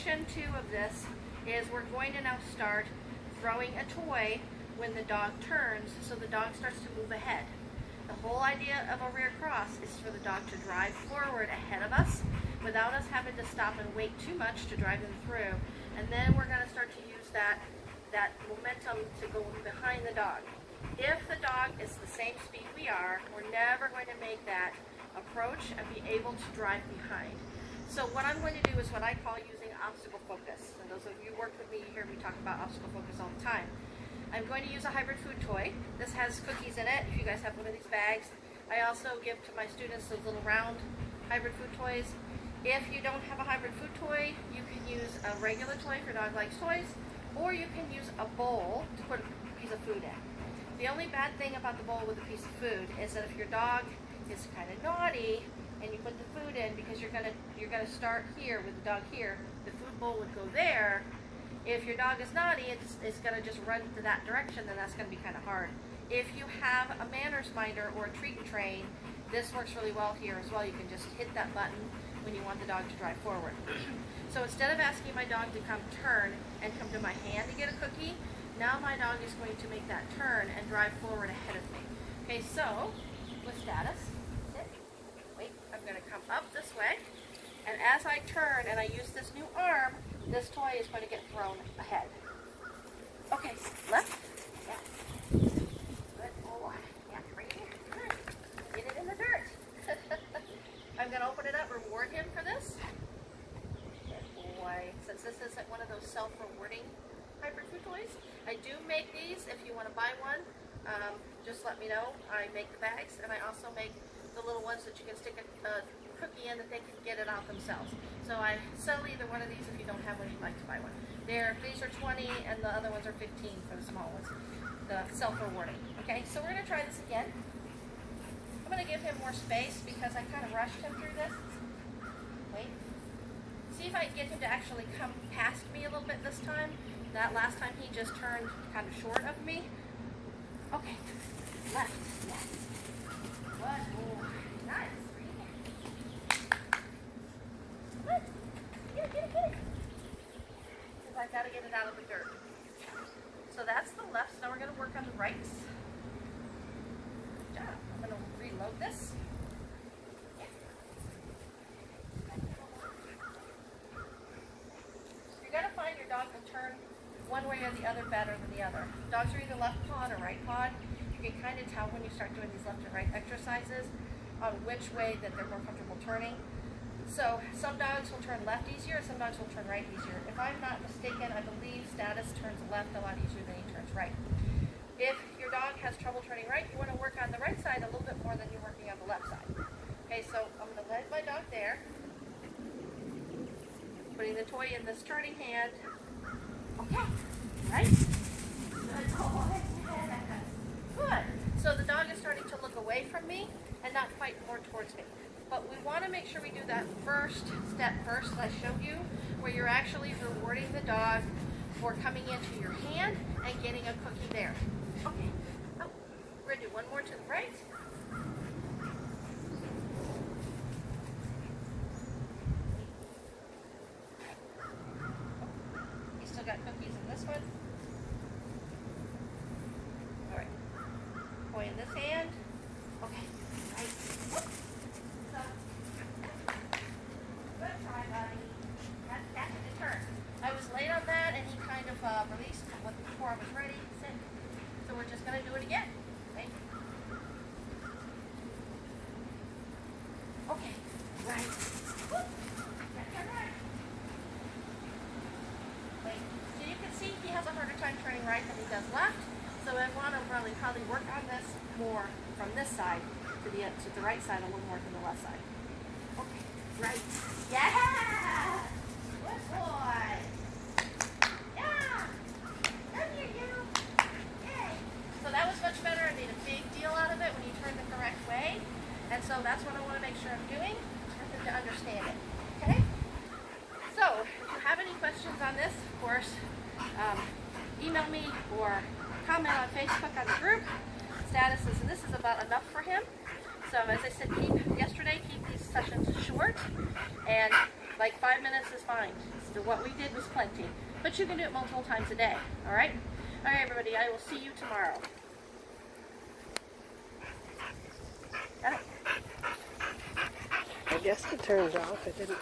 section 2 of this is we're going to now start throwing a toy when the dog turns, so the dog starts to move ahead. The whole idea of a rear cross is for the dog to drive forward ahead of us without us having to stop and wait too much to drive them through. And then we're going to start to use that momentum to go behind the dog. If the dog is the same speed we are, we're never going to make that approach and be able to drive behind. So what I'm going to do is what I call using obstacle focus. And those of you who work with me, you hear me talk about obstacle focus all the time. I'm going to use a hybrid food toy. This has cookies in it, if you guys have one of these bags. I also give to my students those little round hybrid food toys. If you don't have a hybrid food toy, you can use a regular toy if your dog likes toys, or you can use a bowl to put a piece of food in. The only bad thing about the bowl with a piece of food is that if your dog is kind of naughty and you put the food in, because you're gonna start here with the dog here, the food bowl would go there. If your dog is naughty, it's going to just run to that direction, then that's going to be kind of hard. If you have a manners minder or a treat and train, this works really well here as well. You can just hit that button when you want the dog to drive forward. So instead of asking my dog to come turn and come to my hand to get a cookie, now my dog is going to make that turn and drive forward ahead of me. Okay, so with Status, sit, wait, I'm going to come up this way, and as I turn and I use this new arm, this toy is going to get thrown ahead. Okay, left. Yeah. Good boy. Yeah, right here. Good. Get it in the dirt. I'm going to open it up, reward him for this. Good boy. Since this isn't one of those self-rewarding hybrid food toys, I do make these. If you want to buy one, just let me know. I make the bags, and I also make the little ones that you can stick a cookie in that they can get it out themselves. So I sell either one of these if you don't have one, you'd like to buy one. These are 20 and the other ones are 15 for the small ones, the self-rewarding. Okay, so we're going to try this again. I'm going to give him more space because I kind of rushed him through this. Wait. See if I can get him to actually come past me a little bit this time. That last time he just turned kind of short of me. Okay, left, yes. Good boy. Nice. I've got to get it out of the dirt. So that's the left. Now we're going to work on the rights. Good job. I'm going to reload this. You're going to find your dog will turn one way or the other better than the other. Dogs are either left pawed or right pawed. You can kind of tell when you start doing these left and right exercises on which way that they're more comfortable turning. So some dogs will turn left easier, some dogs will turn right easier. If I'm not mistaken, I believe Status turns left a lot easier than he turns right. If your dog has trouble turning right, you want to work on the right side a little bit more than you're working on the left side. Okay, so I'm going to let my dog there. Putting the toy in this turning hand. Okay, right? Good boy. Good. So the dog is starting to look away from me and not quite more towards me. But we want to make sure we do that first step first that I showed you, where you're actually rewarding the dog for coming into your hand and getting a cookie there. Okay. Oh, we're going to do one more to the right. You still got cookies in this one. All right. Toy in this hand. Okay. Right. Whoop. I was late on that, and he kind of released before I was ready. So we're just going to do it again. Okay. Okay. Right. Whoop. Right. Wait. So you can see he has a harder time turning right than he does left. So I want to probably work on this more from this side to the right side a little more than the left side. Okay. Right. Yeah. Good boy. Yeah. Come here, you. Yay. So that was much better. I made a big deal out of it when you turn the correct way. And so that's what I want to make sure I'm doing for him to understand it. Okay? So if you have any questions on this, of course, email me or comment on Facebook on the group. Statuses, and this is about enough for him. So as I said, keep these sessions short, and Like 5 minutes is fine. So what we did was plenty. But you can do it multiple times a day. Alright? Alright everybody, I will see you tomorrow. Got it? I guess it turned off. It didn't